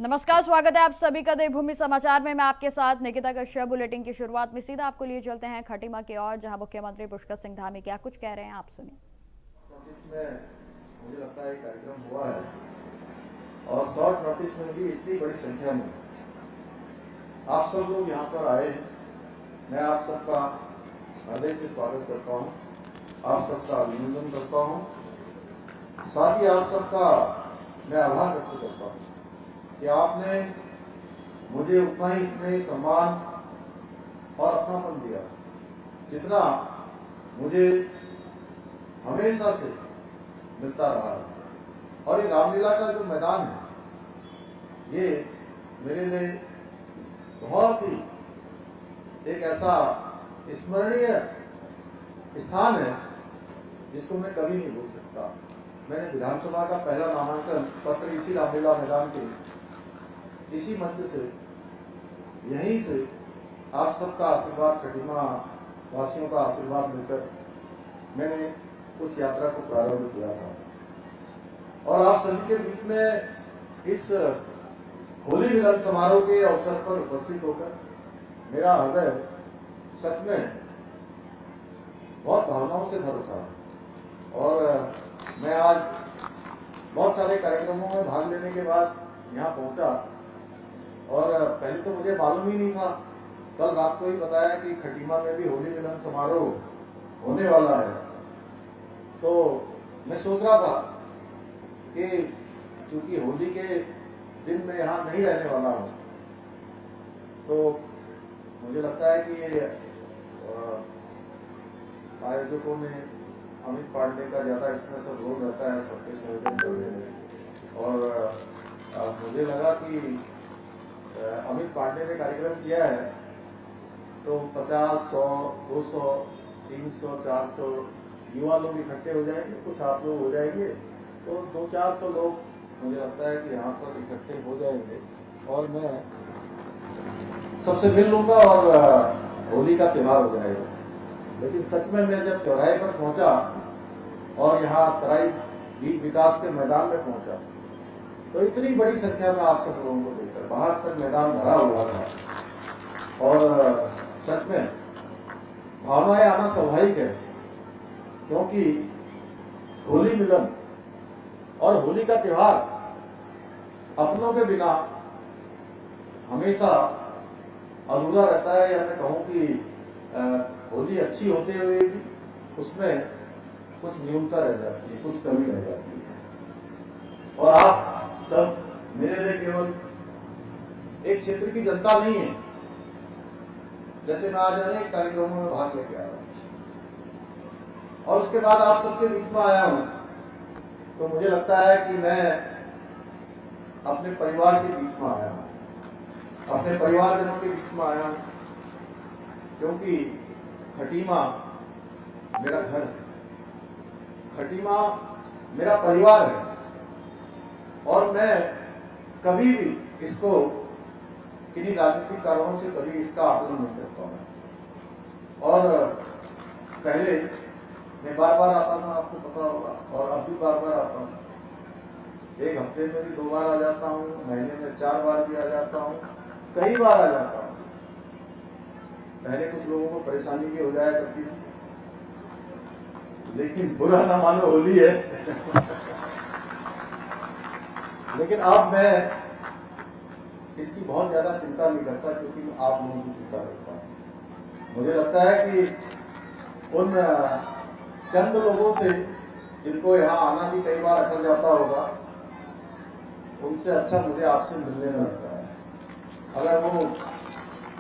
नमस्कार, स्वागत है आप सभी का देवभूमि समाचार में। मैं आपके साथ निकिता कश्यप। बुलेटिन की शुरुआत में सीधा आपको लिए चलते हैं खटीमा की ओर, जहां मुख्यमंत्री पुष्कर सिंह धामी क्या कुछ कह रहे हैं, आप सुनिए। इसमें मुझे लगता है कार्यक्रम हुआ है और शॉर्ट नोटिस में भी इतनी बड़ी संख्या में आप सब लोग यहाँ पर आए हैं। मैं आप सबका हृदय से स्वागत करता हूँ, आप सबका अभिनंदन करता हूँ। साथ ही आप सबका मैं आभार व्यक्त करता हूँ कि आपने मुझे उतना ही स्नेह, सम्मान और अपनापन दिया जितना मुझे हमेशा से मिलता रहा है। और ये रामलीला का जो मैदान है, ये मेरे लिए बहुत ही एक ऐसा स्मरणीय स्थान है जिसको मैं कभी नहीं भूल सकता। मैंने विधानसभा का पहला नामांकन पत्र इसी रामलीला मैदान के इसी मंच से, यहीं से आप सबका आशीर्वाद, खटीमा वासियों का आशीर्वाद लेकर मैंने उस यात्रा को प्रारंभ किया था। और आप सभी के बीच में इस होली मिलन समारोह के अवसर पर उपस्थित होकर मेरा हृदय सच में बहुत भावनाओं से भर उठा। और मैं आज बहुत सारे कार्यक्रमों में भाग लेने के बाद यहाँ पहुंचा और पहले तो मुझे मालूम ही नहीं था। कल रात को ही बताया कि खटीमा में भी होली मिलन समारोह होने वाला है। तो मैं सोच रहा था कि चूंकि होली के दिन में यहाँ नहीं रहने वाला हूँ, तो मुझे लगता है कि आयोजकों ने अमित पांडे का ज़्यादा इसमें सब रोल रहता है सबके संयोजन करने में। और मुझे लगा कि अमित पांडे ने कार्यक्रम किया है तो 50, 100, 200, 300, 400 युवा लोग इकट्ठे हो जाएंगे, कुछ आप लोग हो जाएंगे, तो 200-400 लोग मुझे लगता है कि यहाँ पर इकट्ठे हो जाएंगे और मैं सबसे मिल लूंगा और होली का त्योहार हो जाएगा। लेकिन सच में मैं जब चौराहे पर पहुंचा और यहाँ तराई बीज विकास के मैदान में पहुंचा तो इतनी बड़ी संख्या में आप सब लोगों को देखकर बाहर तक मैदान भरा हुआ था। और सच में भावनाएं आना स्वाभाविक है, क्योंकि होली मिलन और होली का त्योहार अपनों के बिना हमेशा अधूरा रहता है। या मैं कहूँ कि होली अच्छी होते हुए भी उसमें कुछ न्यूनता रह जाती है, कुछ कमी रह जाती है। और आप सब मेरे लिए केवल एक क्षेत्र की जनता नहीं है। जैसे मैं आज अनेक कार्यक्रमों में भाग लेके आ रहा हूं और उसके बाद आप सबके बीच में आया हूं, तो मुझे लगता है कि मैं अपने परिवार के बीच में आया हूं, अपने परिवारजनों के बीच में आया हूं, क्योंकि खटीमा मेरा घर है, खटीमा मेरा परिवार है और मैं कभी भी इसको किन्हीं राजनीतिक कारणों से कभी इसका आकलन नहीं करता हूं। और पहले मैं बार बार आता था, आपको पता होगा, और अब भी बार बार आता हूं। एक हफ्ते में भी 2 बार आ जाता हूं, महीने में 4 बार भी आ जाता हूं, कई बार आ जाता हूं। पहले कुछ लोगों को परेशानी भी हो जाया करती थी, लेकिन बुरा ना मानो, होली है। लेकिन अब मैं इसकी बहुत ज्यादा चिंता नहीं करता, क्योंकि आप लोगों की चिंता करता हूं। मुझे लगता है कि उन चंद लोगों से जिनको यहाँ आना भी कई बार अखर जाता होगा, उनसे अच्छा मुझे आपसे मिलने में लगता है।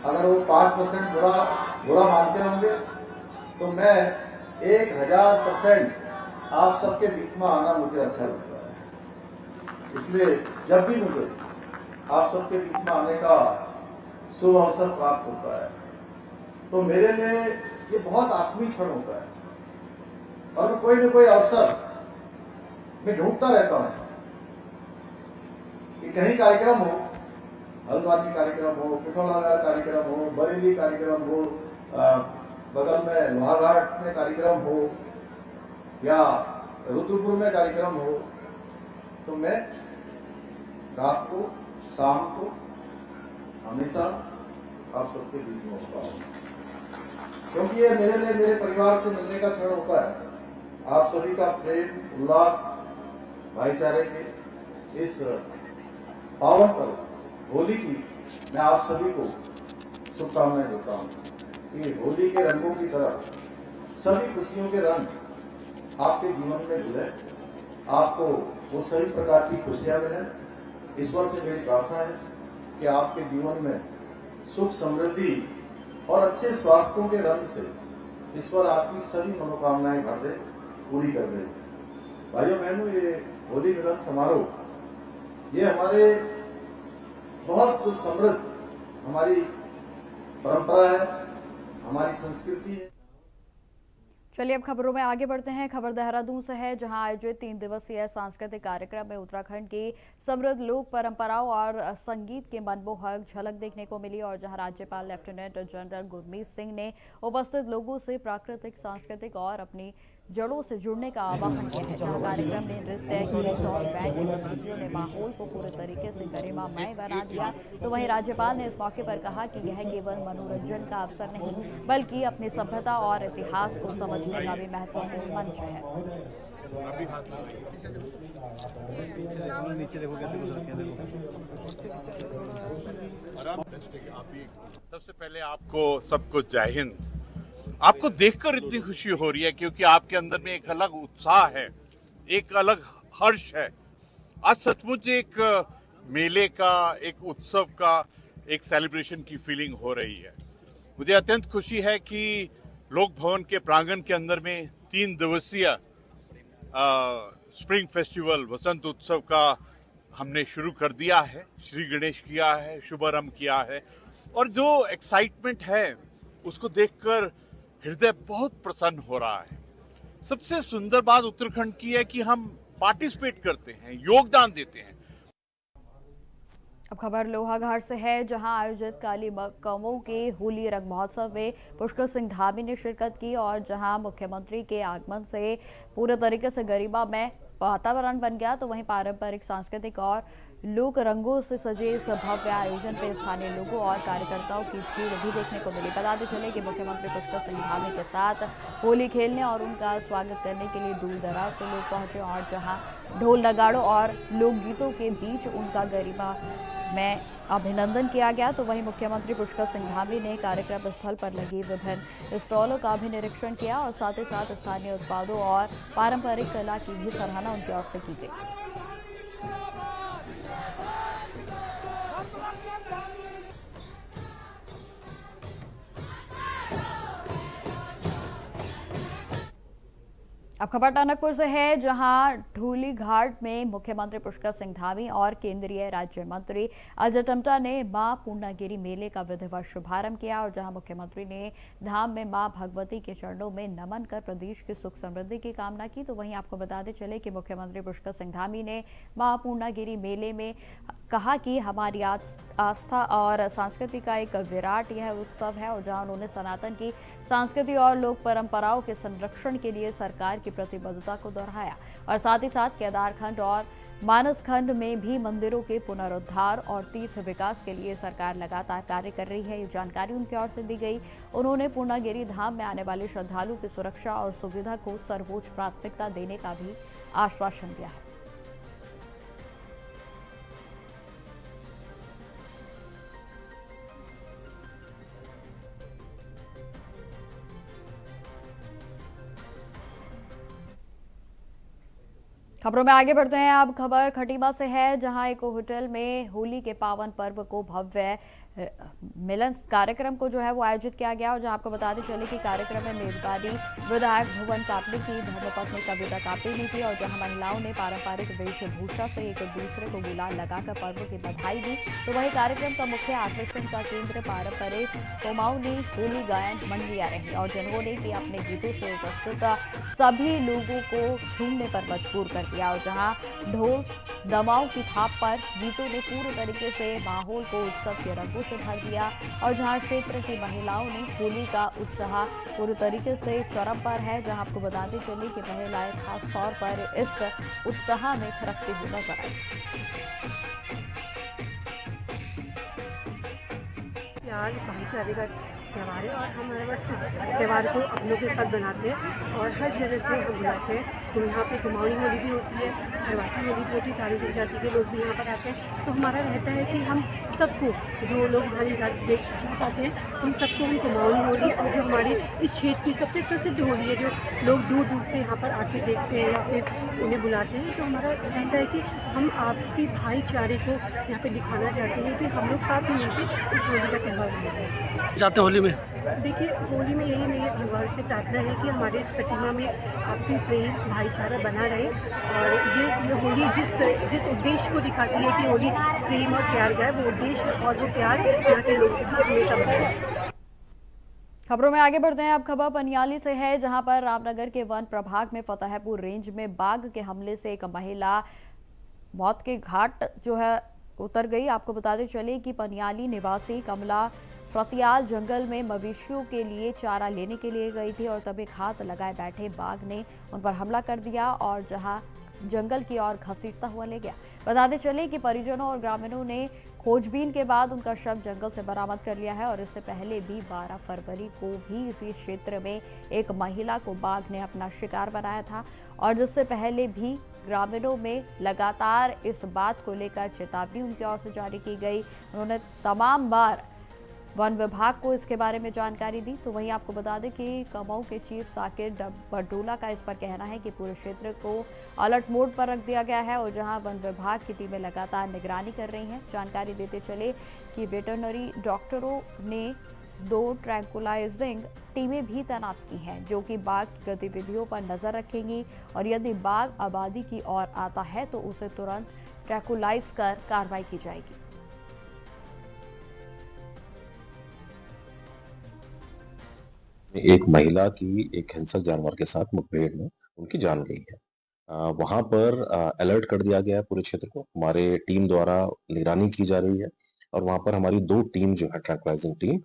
अगर वो 5% बुरा मानते होंगे तो मैं 1000% आप सबके बीच में आना मुझे अच्छा लगता है। इसलिए जब भी मुझे आप सबके बीच में आने का शुभ अवसर प्राप्त होता है तो मेरे लिए ये बहुत आत्मीय क्षण होता है और मैं कोई न कोई अवसर में ढूंढता रहता हूं कि कहीं कार्यक्रम हो, हल्द्वानी कार्यक्रम हो, पिथौरागढ़ कार्यक्रम हो, बरेली कार्यक्रम हो, बगल में लोहाघाट में कार्यक्रम हो या रुद्रपुर में कार्यक्रम हो, तो मैं रात को शाम को हमेशा आप सबके बीच में होता हूँ, क्योंकि ये मेरे लिए मेरे परिवार से मिलने का क्षण होता है। आप सभी का प्रेम, उल्लास, भाईचारे के इस पावन पर्व होली की मैं आप सभी को शुभकामनाएं देता हूँ कि होली के रंगों की तरह सभी खुशियों के रंग आपके जीवन में घुले, आपको वो सभी प्रकार की खुशियां मिलें। ईश्वर से मेरी प्रार्थना है कि आपके जीवन में सुख, समृद्धि और अच्छे स्वास्थ्यों के रंग से ईश्वर आपकी सभी मनोकामनाएं भर दे, पूरी कर दे। भाइयों बहनों, ये होली मिलन समारोह ये हमारे बहुत समृद्ध हमारी परंपरा है, हमारी संस्कृति है। चलिए अब खबरों में आगे बढ़ते हैं। खबर देहरादून से है, जहां आयोजित 3 दिवसीय सांस्कृतिक कार्यक्रम में उत्तराखंड की समृद्ध लोक परंपराओं और संगीत के मनमोहक झलक देखने को मिली और जहां राज्यपाल लेफ्टिनेंट जनरल गुरमीत सिंह ने उपस्थित लोगों से प्राकृतिक, सांस्कृतिक और अपनी जड़ों से जुड़ने का आह्वान किया है। जहां कार्यक्रम में नृत्य, गीत और बैंड की प्रस्तुतियों ने माहौल को पूरे तरीके से गरिमामय बना दिया, तो वहीं राज्यपाल ने इस मौके पर कहा कि यह केवल मनोरंजन का अवसर नहीं बल्कि अपनी सभ्यता और इतिहास को समझने का भी महत्वपूर्ण मंच है। सबसे पहले आपको सबको जय हिंद। आपको देखकर इतनी खुशी हो रही है क्योंकि आपके अंदर में एक अलग उत्साह है, एक अलग हर्ष है। आज सचमुच एक मेले का, एक उत्सव का, एक सेलिब्रेशन की फीलिंग हो रही है। मुझे अत्यंत खुशी है कि लोक भवन के प्रांगण के अंदर में 3 दिवसीय स्प्रिंग फेस्टिवल, वसंत उत्सव का हमने शुरू कर दिया है। श्री गणेश किया है, शुभारंभ किया है और जो एक्साइटमेंट है उसको देखकर हृदय बहुत प्रसन्न हो रहा है। सबसे सुंदर बात उत्तराखंड की है कि हम पार्टिसिपेट करते हैं, योगदान देते हैं। अब खबर लोहाघाट से है, जहां आयोजित काली कौमों के होली रंग महोत्सव में पुष्कर सिंह धामी ने शिरकत की और जहां मुख्यमंत्री के आगमन से पूरे तरीके से गरिमा में वातावरण बन गया, तो वहीं पारंपरिक, सांस्कृतिक और लोक रंगों से सजे इस भव्य आयोजन पे स्थानीय लोगों और कार्यकर्ताओं की भीड़ भी देखने को मिली। बताते चले कि मुख्यमंत्री पुष्कर सिंह धामी के साथ होली खेलने और उनका स्वागत करने के लिए दूर दराज से लोग पहुंचे और जहां ढोल, नगाड़ों और लोकगीतों के बीच उनका गरिमा में अभिनंदन किया गया, तो वहीं मुख्यमंत्री पुष्कर सिंह धामी ने कार्यक्रम स्थल पर लगी विभिन्न स्टॉलों का भी निरीक्षण किया और साथ ही साथ स्थानीय उत्पादों और पारंपरिक कला की भी सराहना उनकी ओर से की गई। अब खबर टनकपुर से है, जहां ढूली घाट में मुख्यमंत्री पुष्कर सिंह धामी और केंद्रीय राज्य मंत्री अजय टम्टा ने मां पूर्णागिरी मेले का विधिवत शुभारंभ किया और जहां मुख्यमंत्री ने धाम में मां भगवती के चरणों में नमन कर प्रदेश की सुख समृद्धि की कामना की। तो वहीं आपको बताते चले कि मुख्यमंत्री पुष्कर सिंह धामी ने मां पूर्णागिरी मेले में कहा कि हमारी आस्था और संस्कृति का एक विराट यह उत्सव है और जहां उन्होंने सनातन की संस्कृति और लोक परंपराओं के संरक्षण के लिए सरकार की प्रतिबद्धता को दोहराया और साथ ही साथ केदारखंड और मानसखंड में भी मंदिरों के पुनरुद्धार और तीर्थ विकास के लिए सरकार लगातार कार्य कर रही है। ये जानकारी उनकी ओर से दी गई। उन्होंने पूर्णागिरी धाम में आने वाले श्रद्धालुओं की सुरक्षा और सुविधा को सर्वोच्च प्राथमिकता देने का भी आश्वासन दिया है। खबरों में आगे बढ़ते हैं। अब खबर खटीमा से है, जहां एक होटल में होली के पावन पर्व को भव्य मिलन कार्यक्रम को जो है वो आयोजित किया गया और जहां आपको बताते चले कि कार्यक्रम में मेजबानी विधायक भुवन कापड़ी की धर्मपत्नी कविता कापड़ी ने की और जहां महिलाओं ने पारंपरिक वेशभूषा से एक दूसरे को गुलाल लगाकर पर्व की बधाई दी। तो वही कार्यक्रम का मुख्य आकर्षण का केंद्र पारंपरिक कुमाऊनी होली गायन मंडलियां रही और जिन्होंने की अपने गीतों से उपस्थित सभी लोगों को झूमने पर मजबूर कर दिया और जहां ढोल दमाओं की थाप पर गीतों ने पूरे तरीके से माहौल को उत्सव के रंगों से भर दिया और जहां क्षेत्र की महिलाओं ने होली का उत्साह पूरे तरीके से चरम पर है। जहां आपको बताते चले कि महिलाएं खास तौर पर इस उत्साह में थिरकती हुई नजर आई। प्यार भाईचारे का त्यौहार है और हम हर वर्ष इस त्यौहार को अपनों के साथ बनाते हैं और हर जगह से हम बुलाते हैं। तो यहाँ पे कुमाऊनी होली भी होती है, खरवाटी होली भी होती है, चारों जनजाति के लोग भी यहाँ पर आते हैं। तो हमारा रहता है कि हम सबको, जो लोग हमारी देख पाते हैं, उन सबको हम कुमाऊनी होली और जो हमारी इस क्षेत्र की सबसे प्रसिद्ध होली है, जो लोग दूर दूर से यहाँ पर आके देखते हैं या फिर उन्हें बुलाते हैं, तो हमारा रहता है कि हम आपसी भाईचारे को यहाँ पे दिखाना चाहते हैं कि हम लोग साथ में मिलकर इस होली का त्यौहार मनाते हैं। जाते होली में देखिए, होली में यही मेरे भगवान से प्रार्थना है कि हमारे इस प्रतिमा में आपसी प्रेम भाईचारा बना रहे और ये होली जिस उद्देश्य को दिखाती है कि होली प्रेम और प्यार का है, वो उद्देश्य और वो प्यार यहाँ के लोगों के बीच हमेशा बना है। खबरों में आगे बढ़ते हैं। अब खबर पनियाली से है, जहां पर रामनगर के वन प्रभाग में फतेहपुर रेंज में बाघ के हमले से एक महिला मौत के घाट जो है उतर गई। आपको बताते चले कि पनियाली निवासी कमला फ्रतियाल जंगल में मवेशियों के लिए चारा लेने के लिए गई थी और तभी घात लगाए बैठे बाघ ने उन पर हमला कर दिया और जहां जंगल की ओर घसीटता हुआ ले गया। बताते चले कि परिजनों और ग्रामीणों ने खोजबीन के बाद उनका शव जंगल से बरामद कर लिया है और इससे पहले भी 12 फरवरी को भी इसी क्षेत्र में एक महिला को बाघ ने अपना शिकार बनाया था और जिससे पहले भी ग्रामीणों में लगातार इस बात को लेकर चेतावनी उनकी ओर से जारी की गई। उन्होंने तमाम बार वन विभाग को इसके बारे में जानकारी दी। तो वहीं आपको बता दें कि कमाऊ के चीफ साकिर बडोला का इस पर कहना है कि पूरे क्षेत्र को अलर्ट मोड पर रख दिया गया है और जहां वन विभाग की टीमें लगातार निगरानी कर रही हैं। जानकारी देते चले कि वेटरनरी डॉक्टरों ने 2 ट्रैंकुलाइजिंग टीमें भी तैनात की हैं जो कि बाघ की गतिविधियों पर नजर रखेंगी और यदि बाघ आबादी की ओर आता है तो उसे तुरंत ट्रैंकुलाइज कर कार्रवाई की जाएगी। एक महिला की एक हिंसक जानवर के साथ मुठभेड़ में उनकी जान गई है। वहां पर अलर्ट कर दिया गया है पूरे क्षेत्र को। हमारे टीम द्वारा निगरानी की जा रही है और वहां पर हमारी 2 टीम जो है ट्रैंकुलाइजिंग टीम,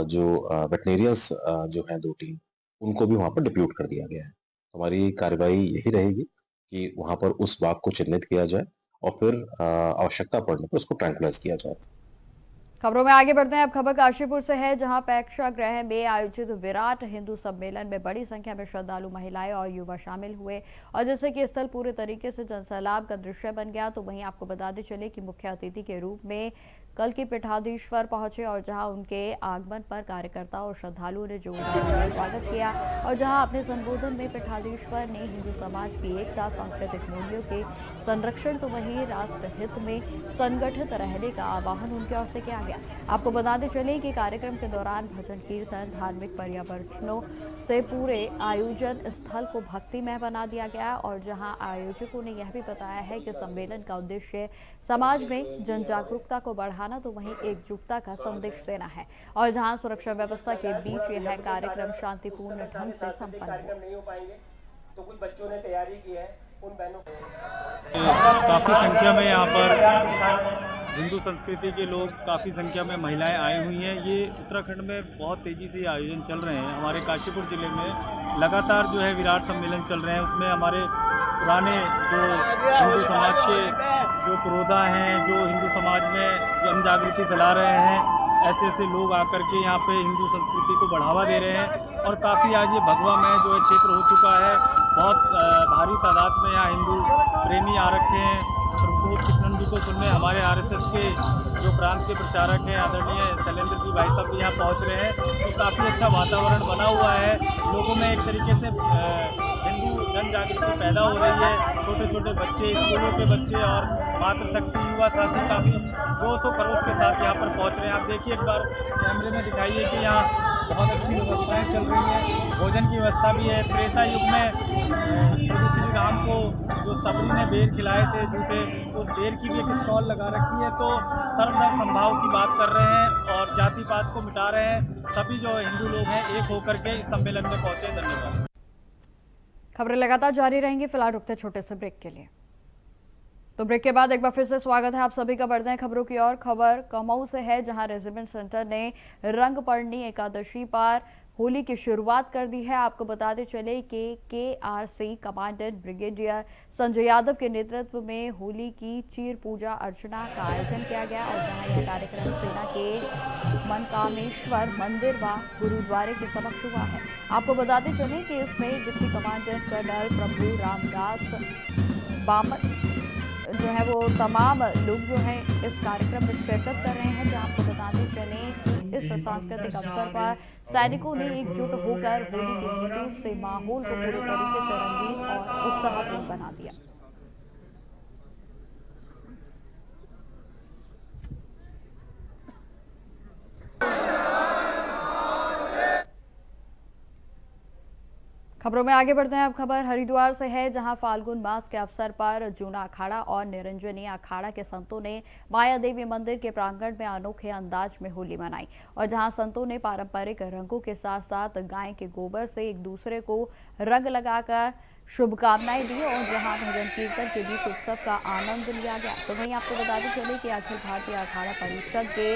जो वेटनेरियंस जो है 2 टीम, उनको भी वहां पर डिप्यूट कर दिया गया है। हमारी कार्रवाई यही रहेगी कि वहां पर उस बाघ को चिन्हित किया जाए और फिर आवश्यकता पड़ने पर उसको ट्रैंकुलाइज किया जाए। खबरों में आगे बढ़ते हैं। अब खबर काशीपुर से है, जहां प्रेक्षागृह में आयोजित विराट हिंदू सम्मेलन में बड़ी संख्या में श्रद्धालु महिलाएं और युवा शामिल हुए और जैसे कि स्थल पूरे तरीके से जनसैलाब का दृश्य बन गया। तो वहीं आपको बताते चले कि मुख्य अतिथि के रूप में कल के पीठाधीश्वर पहुंचे और जहां उनके आगमन पर कार्यकर्ताओं और श्रद्धालुओं ने जोरदार स्वागत किया और जहां अपने संबोधन में पीठाधीश्वर ने हिंदू समाज की एकता, सांस्कृतिक मूल्यों के संरक्षण तो वहीं राष्ट्र हित में संगठित रहने का आह्वान उनकी ओर से किया गया। आपको बताते चले कि कार्यक्रम के दौरान भजन कीर्तन, धार्मिक पर्यावरणों से पूरे आयोजन स्थल को भक्तिमय बना दिया गया और जहां आयोजकों ने यह भी बताया है कि सम्मेलन का उद्देश्य समाज में जन जागरूकता को बढ़ाना तो वहीं एकजुटता का संदेश देना है और जहां सुरक्षा व्यवस्था के बीच यह कार्यक्रम शांतिपूर्ण ढंग से संपन्न हुआ। तो कुछ बच्चों ने तैयारी की है, उन बहनों काफ़ी संख्या में यहाँ पर हिंदू संस्कृति के लोग, काफ़ी संख्या में महिलाएं आई हुई हैं। ये उत्तराखंड में बहुत तेज़ी से ये आयोजन चल रहे हैं। हमारे काशीपुर ज़िले में लगातार जो है विराट सम्मेलन चल रहे हैं। उसमें हमारे पुराने जो हिंदू समाज के जो पुरोधा हैं, जो हिंदू समाज में जन जागृति फैला रहे हैं, ऐसे ऐसे लोग आकर के यहाँ पे हिंदू संस्कृति को बढ़ावा दे रहे हैं और काफ़ी आज ये भगवा में जो है क्षेत्र हो चुका है। बहुत भारी तादाद में यहाँ हिंदू प्रेमी आ रखे हैं। प्रभु कृष्णन जी को सुनने हमारे आरएसएस के जो प्रांत के प्रचारक हैं आदरणीय शैलेंद्र जी भाई साहब भी यहाँ पहुँच रहे हैं। तो काफ़ी अच्छा वातावरण बना हुआ है। लोगों में एक तरीके से हिंदू जन जागृति पैदा हो रही है। छोटे छोटे बच्चे, स्कूलों के बच्चे और मातृशक्ति युवा साथी काफ़ी जोश और खरोश के साथ यहाँ पर पहुँच रहे हैं। आप देखिए, एक बार कैमरे में दिखाइए कि यहाँ बहुत अच्छी व्यवस्थाएं चल रही हैं। भोजन की व्यवस्था भी है। त्रेता युग में प्रभु श्री राम को जो सबरी ने बेर खिलाए थे झूठे, उस बेर की भी एक स्टॉल लगा रखी है। तो सर्वधर्म संभाव की बात कर रहे हैं और जाति पात को मिटा रहे हैं। सभी जो हिंदू लोग हैं एक होकर के इस सम्मेलन में पहुंचे। धन्यवाद। खबरें लगातार जारी रहेंगी। फिलहाल रुकते छोटे से ब्रेक के लिए। तो ब्रेक के बाद एक बार फिर से स्वागत है आप सभी का। बढ़ते हैं खबरों की ओर। खबर कमाऊ से है, जहां रेजिडेंट सेंटर ने रंग पंचमी एकादशी पर होली की शुरुआत कर दी है। आपको बताते चले कि KRC commandant brigadier Sanjay Yadav के नेतृत्व में होली की चीर पूजा अर्चना का आयोजन किया गया और जहां यह कार्यक्रम सेना के मनकामेश्वर मंदिर व गुरुद्वारे के समक्ष हुआ है। आपको बताते चले कि इसमें डिप्टी कमांडेंट कर्नल प्रभु रामदास बामन जो है वो तमाम लोग जो है इस कार्यक्रम में शिरकत कर रहे हैं। जहां आपको बताते चले कि इस सांस्कृतिक अवसर पर सैनिकों ने एकजुट होकर होली के गीतों से माहौल को पूरे तरीके से रंगीन और उत्साहपूर्ण बना दिया। खबरों में आगे बढ़ते हैं। अब खबर हरिद्वार से है, जहां फाल्गुन मास के अवसर पर जूना अखाड़ा और निरंजनी अखाड़ा के संतों ने माया देवी मंदिर के प्रांगण में अनोखे अंदाज में होली मनाई और जहां संतों ने पारंपरिक रंगों के साथ साथ गाय के गोबर से एक दूसरे को रंग लगाकर शुभकामनाएं दी और जहां भजन कीर्तन के बीच उत्सव का आनंद लिया गया। तो वहीं आपको बताते चले कि अखिल भारतीय अखाड़ा परिषद के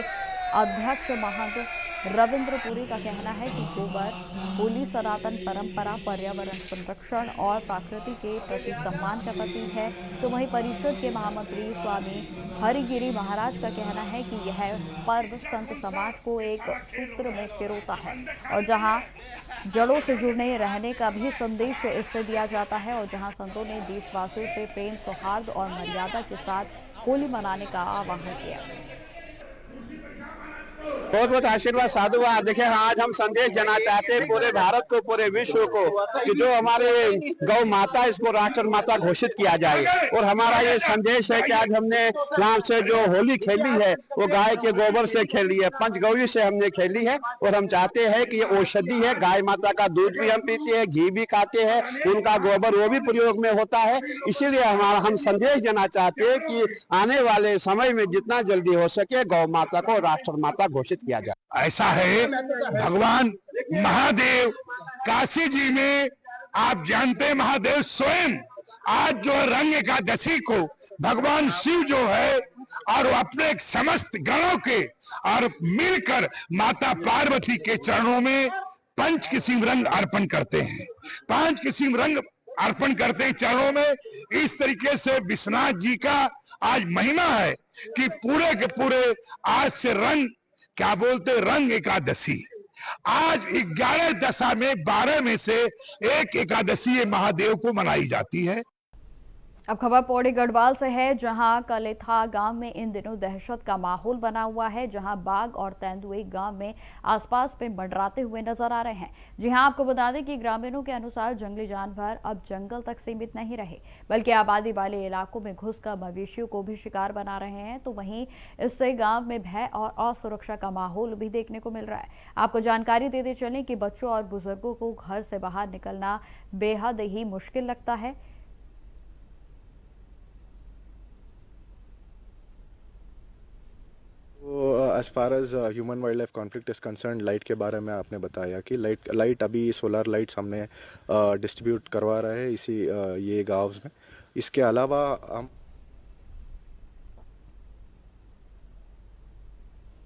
अध्यक्ष महंत रविंद्रपुरी का कहना है कि गोबर होली सनातन परंपरा, पर्यावरण संरक्षण और प्रकृति के प्रति सम्मान का प्रतीक है। तो वहीं परिषद के महामंत्री स्वामी हरिगिरी महाराज का कहना है कि यह पर्व संत समाज को एक सूत्र में पिरोता है और जहां जड़ों से जुड़ने रहने का भी संदेश इससे दिया जाता है और जहां संतों ने देशवासियों से प्रेम, सौहार्द और मर्यादा के साथ होली मनाने का आह्वान किया। बहुत बहुत आशीर्वाद साधुवाद। देखिए, आज हम संदेश देना चाहते हैं पूरे भारत को, पूरे विश्व को, कि जो हमारे गौ माता इसको राष्ट्र माता घोषित किया जाए। और हमारा ये संदेश है कि आज हमने यहाँ से जो होली खेली है वो गाय के गोबर से खेली है, पंचगौरी से हमने खेली है और हम चाहते हैं कि ये औषधि है। गाय माता का दूध भी हम पीते हैं, घी भी खाते हैं, उनका गोबर वो भी प्रयोग में होता है। इसीलिए हम संदेश देना चाहते हैं कि आने वाले समय में जितना जल्दी हो सके गौ माता को राष्ट्र माता घोषित किया जाए। ऐसा है, भगवान महादेव काशी जी में आप जानते हैं, महादेव स्वयं आज जो रंग एकादशी को भगवान शिव जो है और वो अपने समस्त गणों के और मिलकर माता पार्वती के चरणों में 5 किस्म रंग अर्पण करते हैं। 5 किस्म रंग अर्पण करते हैं चरणों में। इस तरीके से विश्वनाथ जी का आज महिमा है कि पूरे के पूरे आज से रंग क्या बोलते रंग एकादशी। आज 11 दशा में 12 में से एक एकादशी महादेव को मनाई जाती है। अब खबर पौड़ी गढ़वाल से है, जहां कलेथा गांव में इन दिनों दहशत का माहौल बना हुआ है, जहां बाघ और तेंदुए गांव में आसपास में मंडराते हुए नजर आ रहे हैं। जी हां, आपको बता दें कि ग्रामीणों के अनुसार जंगली जानवर अब जंगल तक सीमित नहीं रहे, बल्कि आबादी वाले इलाकों में घुसकर मवेशियों को भी शिकार बना रहे हैं। तो वहीं इससे गाँव में भय और असुरक्षा का माहौल भी देखने को मिल रहा है। आपको जानकारी देते चलें कि बच्चों और बुजुर्गों को घर से बाहर निकलना बेहद ही मुश्किल लगता है। As far as human wildlife conflict is concern, light के बारे में आपने बताया कि लाइट अभी सोलर लाइट्स हमने डिस्ट्रीब्यूट करवा रहे हैं इसी ये गाँव में। इसके अलावा हम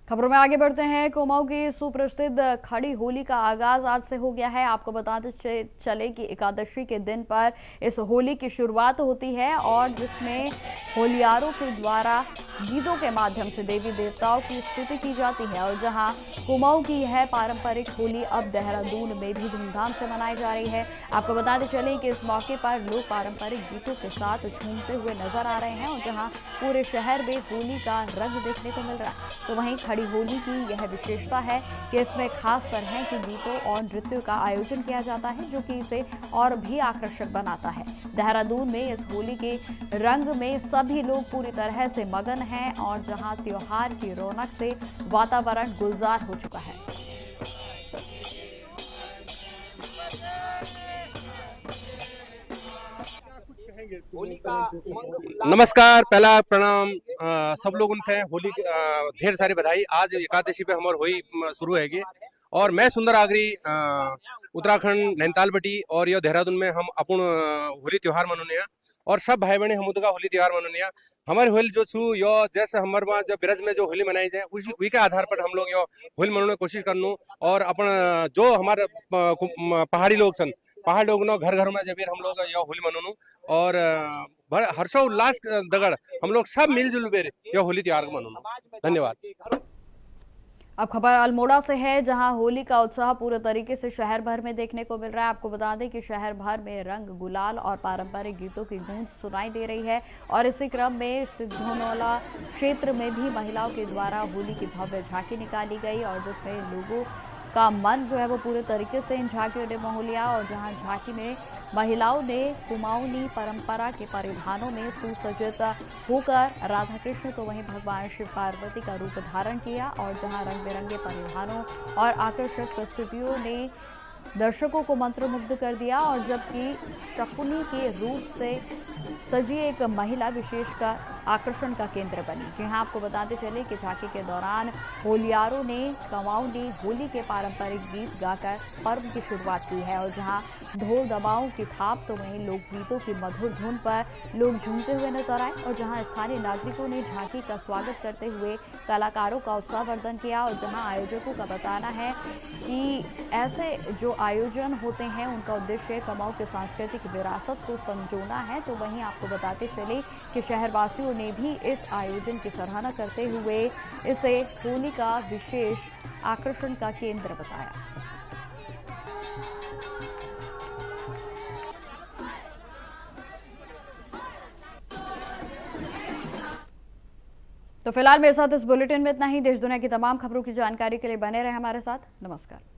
खबरों में आगे बढ़ते हैं। कुमाऊं की सुप्रसिद्ध खड़ी होली का आगाज आज से हो गया है। आपको बताते चले कि एकादशी के दिन पर इस होली की शुरुआत होती है और जिसमें होलियारों के द्वारा गीतों के माध्यम से देवी देवताओं की स्तुति की जाती है और जहां कुमाऊं की यह पारंपरिक होली अब देहरादून में भी धूमधाम से मनाई जा रही है। आपको बताते चले कि इस मौके पर लोग पारंपरिक गीतों के साथ झूमते हुए नजर आ रहे हैं और जहां पूरे शहर में होली का रंग देखने को मिल रहा है। तो वहीं खड़ी होली की यह विशेषता है कि इसमें खास तरह के गीतों और नृत्यों का आयोजन किया जाता है, जो कि इसे और भी आकर्षक बनाता है। देहरादून में इस होली के रंग में सभी लोग पूरी तरह से मगन हैं और जहां त्योहार की रौनक से वातावरण गुलजार हो चुका है। नमस्कार, पहला प्रणाम सब लोगों थे। होली ढेर सारी बधाई। आज एकादशी पे हमारी होली शुरू हैगी और मैं सुंदर आगरी उत्तराखंड नैनीताल बटी और यह देहरादून में हम अपन होली त्योहार मनाने हैं। और सब भाई बहने हम का होली त्यौहार मनोनिया। हमारे होली जो छू यो जैसे हमारे वहाँ जो ब्रज में जो होली मनाई जाए उसी के आधार पर हम लोग यो होली मनाने की कोशिश करनू। और अपन जो हमारे पहाड़ी लोग सन पहाड़ लोग नो घर घर में जब हम लोग यो होली मनोनू और हर्षोल्लास दगड़ हम लोग सब मिलजुल बेर यो होली त्यौहार मनोनू। धन्यवाद। अब खबर अल्मोड़ा से है, जहां होली का उत्साह पूरे तरीके से शहर भर में देखने को मिल रहा है। आपको बता दें कि शहर भर में रंग गुलाल और पारंपरिक गीतों की गूंज सुनाई दे रही है और इसी क्रम में सिद्धोनौला क्षेत्र में भी महिलाओं के द्वारा होली की भव्य झांकी निकाली गई और जिसमें लोगों का मन जो है वो पूरे तरीके से इन झांकियों ने मोह लिया। और जहां झांकी में महिलाओं ने कुमाऊनी परंपरा के परिधानों में सुसज्जित होकर राधा कृष्ण तो वहीं भगवान शिव पार्वती का रूप धारण किया और जहां रंग बिरंगे परिधानों और आकर्षक प्रस्तुतियों ने दर्शकों को मंत्रमुग्ध कर दिया। और जबकि शकुनी के रूप से सजी एक महिला विशेषकर आकर्षण का केंद्र बनी। जी हां, आपको बताते चले कि झांकी के दौरान होलियारों ने कुमाऊनी होली के पारंपरिक गीत गाकर पर्व की शुरुआत की है और जहां ढोल दबाओं की थाप तो वहीं लोकगीतों की मधुर धुन पर लोग झूमते हुए नजर आए। और जहां स्थानीय नागरिकों ने झांकी का स्वागत करते हुए कलाकारों का उत्साहवर्धन किया और जहां आयोजकों का बताना है कि ऐसे जो आयोजन होते हैं उनका उद्देश्य कुमाऊं के सांस्कृतिक विरासत को संजोना है। तो वहीं आपको बताते चले कि शहरवासियों ने भी इस आयोजन की सराहना करते हुए इसे होली का विशेष आकर्षण का केंद्र बताया। तो फिलहाल मेरे साथ इस बुलेटिन में इतना ही। देश दुनिया की तमाम खबरों की जानकारी के लिए बने रहे हमारे साथ। नमस्कार।